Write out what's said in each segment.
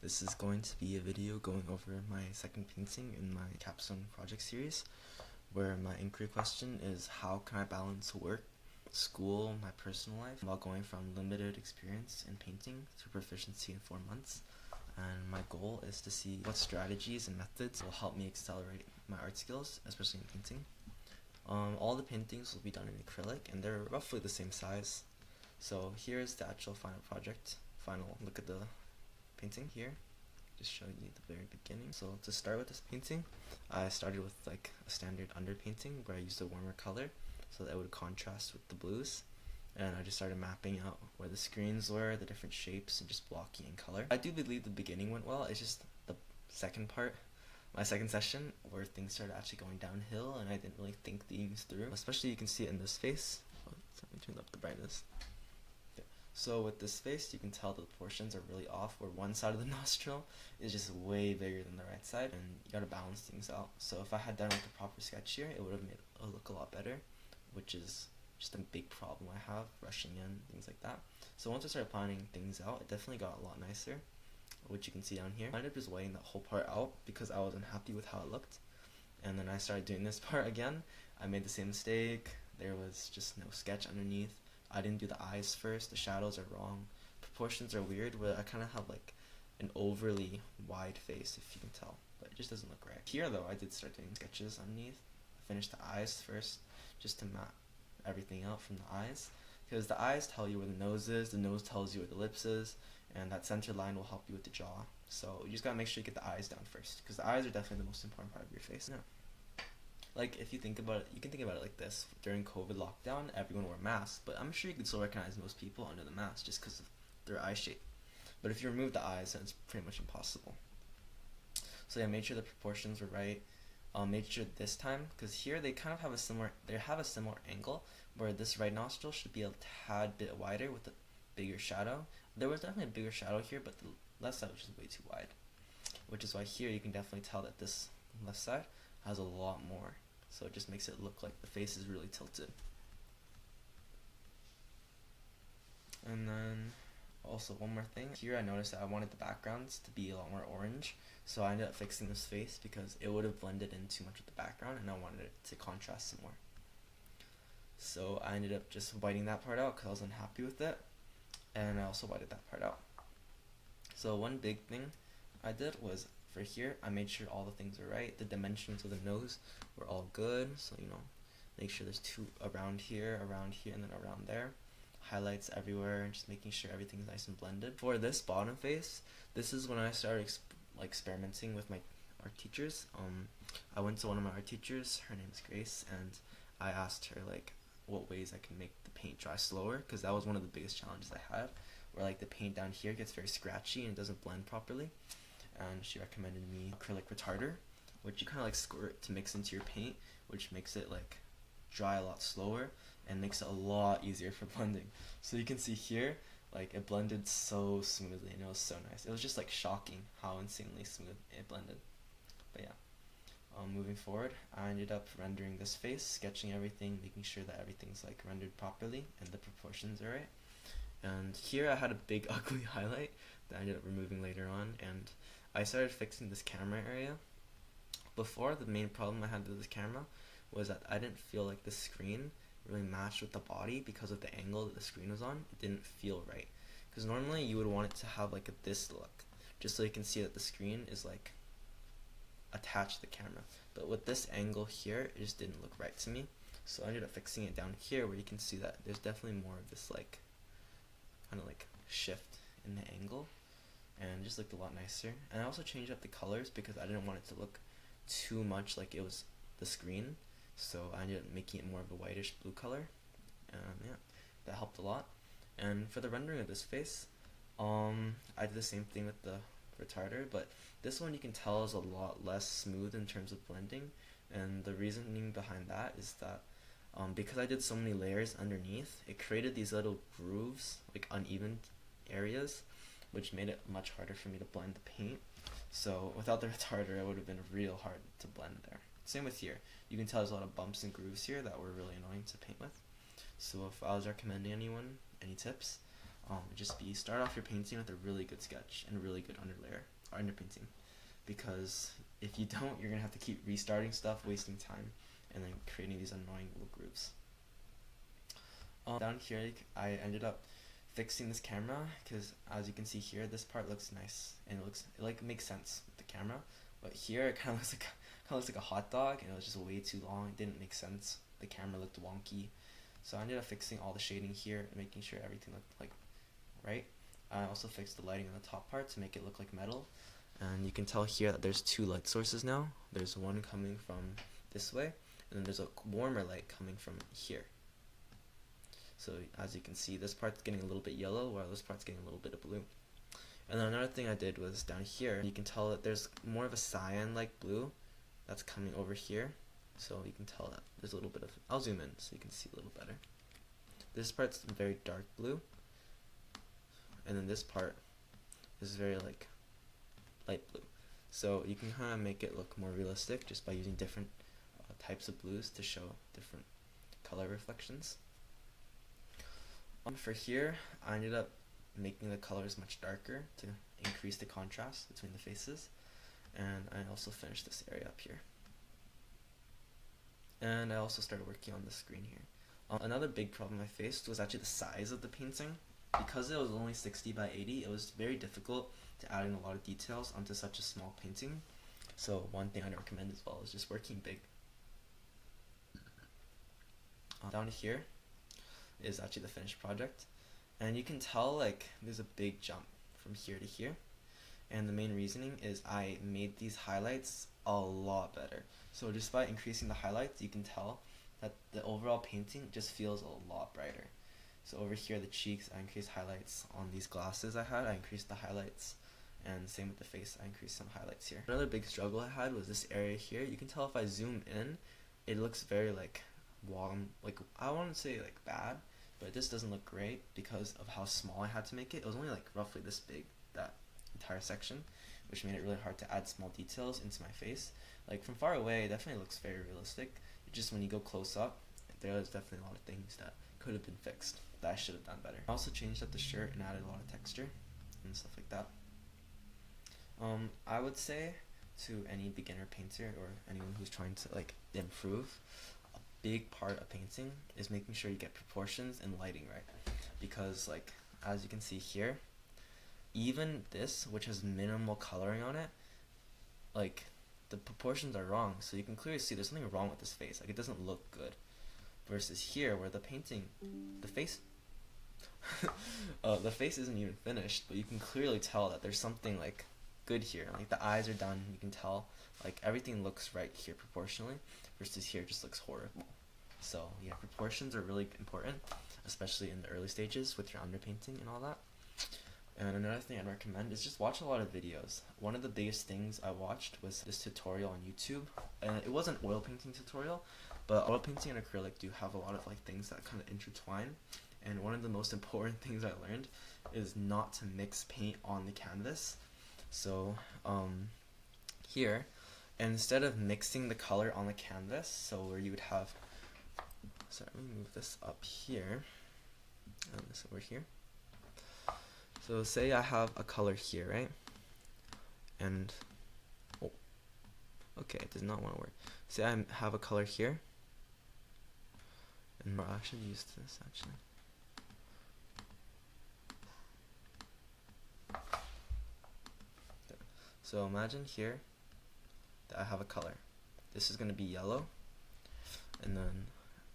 This is going to be a video going over my second painting in my Capstone Project series, where my inquiry question is how can I balance work, school, my personal life, while going from limited experience in painting to proficiency in 4 months. And my goal is to see what strategies and methods will help me accelerate my art skills, especially in painting. All the paintings will be done in acrylic, and they're roughly the same size. So here's the actual final project. Final look at the painting here. Just showing you the very beginning. So to start with this painting, I started with like a standard underpainting where I used a warmer color so that it would contrast with the blues. And I just started mapping out where the screens were, the different shapes, and just blocking in color. I do believe the beginning went well. It's just the second part, my second session, where things started actually going downhill and I didn't really think things through. Especially you can see it in this face. Oh, let me turn up the brightness. So with this face, you can tell the proportions are really off, where one side of the nostril is just way bigger than the right side, and you gotta balance things out. So if I had done like the proper sketch here, it would have made it look a lot better, which is just a big problem I have, rushing in, things like that. So once I started planning things out, it definitely got a lot nicer, which you can see down here. I ended up just whiting that whole part out because I wasn't happy with how it looked. And then I started doing this part again. I made the same mistake. There was just no sketch underneath. I didn't do the eyes first, the shadows are wrong, proportions are weird, where I kind of have like an overly wide face, if you can tell, but it just doesn't look right. Here though, I did start doing sketches underneath. I finished the eyes first, just to map everything out from the eyes, because the eyes tell you where the nose is, the nose tells you where the lips is, and that center line will help you with the jaw. So you just gotta make sure you get the eyes down first, because the eyes are definitely the most important part of your face. Yeah. Like, if you think about it, you can think about it like this. During COVID lockdown, everyone wore masks, but I'm sure you can still recognize most people under the mask just because of their eye shape. But if you remove the eyes, then it's pretty much impossible. So yeah, made sure the proportions were right. Made sure this time, because here they kind of have a similar, angle, where this right nostril should be a tad bit wider with a bigger shadow. There was definitely a bigger shadow here, but the left side was just way too wide. Which is why here you can definitely tell that this left side has a lot more, so it just makes it look like the face is really tilted. And then also one more thing, here I noticed that I wanted the backgrounds to be a lot more orange, so I ended up fixing this face because it would have blended in too much with the background and I wanted it to contrast some more. So I ended up just whiting that part out because I was unhappy with it, and I also whited that part out. So one big thing I did was, for here, I made sure all the things were right. The dimensions of the nose were all good, so make sure there's two around here, and then around there. Highlights everywhere, and just making sure everything's nice and blended. For this bottom face, this is when I started experimenting with my art teachers. I went to one of my art teachers, her name is Grace, and I asked her like what ways I can make the paint dry slower, because that was one of the biggest challenges I had, where like the paint down here gets very scratchy and it doesn't blend properly. And she recommended me acrylic retarder, which you kind of like squirt to mix into your paint, which makes it like dry a lot slower and makes it a lot easier for blending. So you can see here, like it blended so smoothly and it was so nice. It was just like shocking how insanely smooth it blended. But yeah, moving forward, I ended up rendering this face, sketching everything, making sure that everything's like rendered properly and the proportions are right. And here I had a big ugly highlight that I ended up removing later on, and I started fixing this camera area. Before, the main problem I had with this camera was that I didn't feel like the screen really matched with the body because of the angle that the screen was on. It didn't feel right. Because normally you would want it to have like this look, just so you can see that the screen is like attached to the camera. But with this angle here, it just didn't look right to me. So I ended up fixing it down here, where you can see that there's definitely more of this like kind of like shift in the angle, and just looked a lot nicer. And I also changed up the colors because I didn't want it to look too much like it was the screen, so I ended up making it more of a whitish blue color, and yeah, that helped a lot. And for the rendering of this face, I did the same thing with the retarder, but this one you can tell is a lot less smooth in terms of blending, and the reasoning behind that is that because I did so many layers underneath, it created these little grooves, like uneven areas, which made it much harder for me to blend the paint. So without the retarder, it would have been real hard to blend there. Same with here. You can tell there's a lot of bumps and grooves here that were really annoying to paint with. So if I was recommending anyone any tips, just be start off your painting with a really good sketch and a really good underlayer or underpainting, because if you don't, you're gonna have to keep restarting stuff, wasting time, and then creating these annoying little grooves. Down here, I ended up fixing this camera because, as you can see here, this part looks nice and it like makes sense with the camera, but here it kind of looks like a hot dog, and it was just way too long. It didn't make sense. The camera looked wonky, so I ended up fixing all the shading here and making sure everything looked like right. I also fixed the lighting on the top part to make it look like metal, and you can tell here that there's two light sources now. There's one coming from this way, and then there's a warmer light coming from here. So as you can see, this part's getting a little bit yellow while this part's getting a little bit of blue. And then another thing I did was down here, you can tell that there's more of a cyan-like blue that's coming over here. So you can tell that there's a little bit of, I'll zoom in so you can see a little better. This part's very dark blue, and then this part is very like light blue. So you can kind of make it look more realistic just by using different types of blues to show different color reflections. For here, I ended up making the colors much darker to increase the contrast between the faces, and I also finished this area up here. And I also started working on the screen here. Another big problem I faced was actually the size of the painting. Because it was only 60 by 80, it was very difficult to add in a lot of details onto such a small painting. So one thing I'd recommend as well is just working big. Down here is actually the finished project, and you can tell like there's a big jump from here to here, and the main reasoning is I made these highlights a lot better. So just by increasing the highlights, you can tell that the overall painting just feels a lot brighter. So over here, the cheeks, I increased highlights. On these glasses I had, I increased the highlights, and same with the face, I increased some highlights here. Another big struggle I had was this area here. You can tell if I zoom in, it looks very like warm, like I wouldn't say like bad, but this doesn't look great because of how small I had to make it. It was only like roughly this big, that entire section, which made it really hard to add small details into my face. Like from far away, it definitely looks very realistic. Just when you go close up, there's definitely a lot of things that could have been fixed that I should have done better. I also changed up the shirt and added a lot of texture and stuff like that. I would say to any beginner painter or anyone who's trying to like improve, a big part of painting is making sure you get proportions and lighting right, because like as you can see here, even this, which has minimal coloring on it, like the proportions are wrong. So you can clearly see there's something wrong with this face. Like it doesn't look good. Versus here, where the painting, the face, the face isn't even finished, but you can clearly tell that there's something like good here. Like the eyes are done. You can tell like everything looks right here proportionally. Versus here, it just looks horrible. So yeah, proportions are really important, especially in the early stages with your underpainting and all that. And another thing I'd recommend is just watch a lot of videos. One of the biggest things I watched was this tutorial on YouTube, and it was an oil painting tutorial, but oil painting and acrylic do have a lot of like things that kind of intertwine. And one of the most important things I learned is not to mix paint on the canvas. So here, instead of mixing the color on the canvas, so where you would have, sorry, let me move this up here, and this over here. So say I have a color here, right? And, oh, okay, it does not want to work. Say I have a color here, and I should use this actually. So imagine here that I have a color. This is going to be yellow, and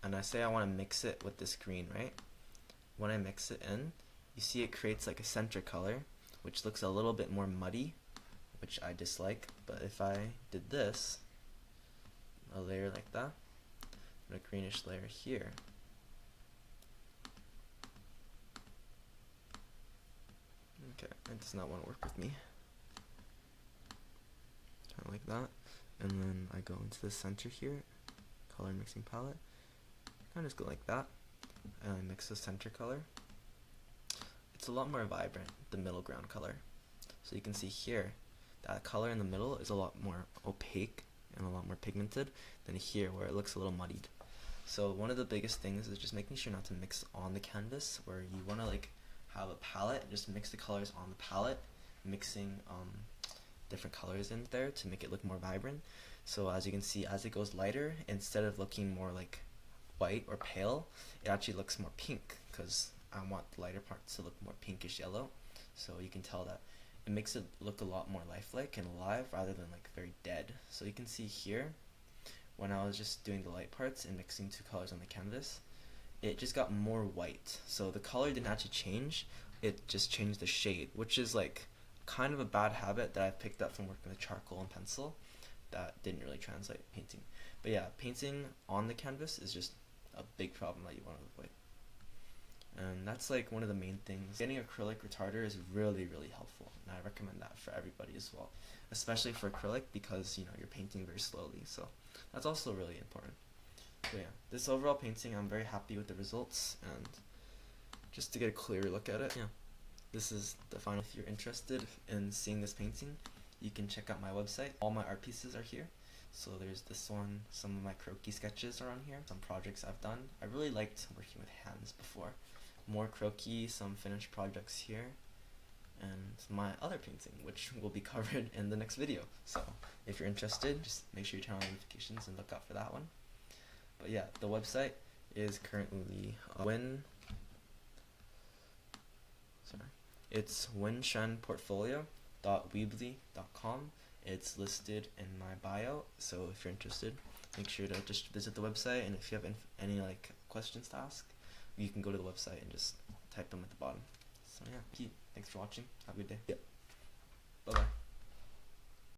I say I want to mix it with this green, right? When I mix it in, you see it creates like a center color, which looks a little bit more muddy, which I dislike. But if I did this, a layer like that, and a greenish layer here, okay, it does not want to work with me. Kind of like that, and then I go into the center here, color mixing palette, kind of just go like that, and I mix the center color. It's a lot more vibrant, the middle ground color. So you can see here, that color in the middle is a lot more opaque and a lot more pigmented than here where it looks a little muddied. So one of the biggest things is just making sure not to mix on the canvas, where you want to like have a palette and just mix the colors on the palette, mixing different colors in there to make it look more vibrant. So as you can see, as it goes lighter, instead of looking more like white or pale, it actually looks more pink, because I want the lighter parts to look more pinkish yellow. So you can tell that it makes it look a lot more lifelike and alive rather than like very dead. So you can see here, when I was just doing the light parts and mixing two colors on the canvas, it just got more white. So the color didn't actually change, it just changed the shade, which is like kind of a bad habit that I picked up from working with charcoal and pencil that didn't really translate painting. But yeah, painting on the canvas is just a big problem that you want to avoid. And that's like one of the main things. Getting acrylic retarder is really, really helpful, and I recommend that for everybody as well, especially for acrylic, because you're painting very slowly, so that's also really important. So yeah, this overall painting, I'm very happy with the results, and just to get a clearer look at it, yeah, this is the final. If you're interested in seeing this painting, you can check out my website. All my art pieces are here. So there's this one, some of my croquis sketches are on here, some projects I've done. I really liked working with hands before. More croquis, some finished projects here, and my other painting, which will be covered in the next video. So if you're interested, just make sure you turn on notifications and look out for that one. But yeah, the website is currently it's winshenportfolio.weebly.com. It's listed in my bio, so if you're interested, make sure to just visit the website, and if you have any like questions to ask, you can go to the website and just type them at the bottom. So yeah, thanks for watching. Have a good day. Yep. Bye bye.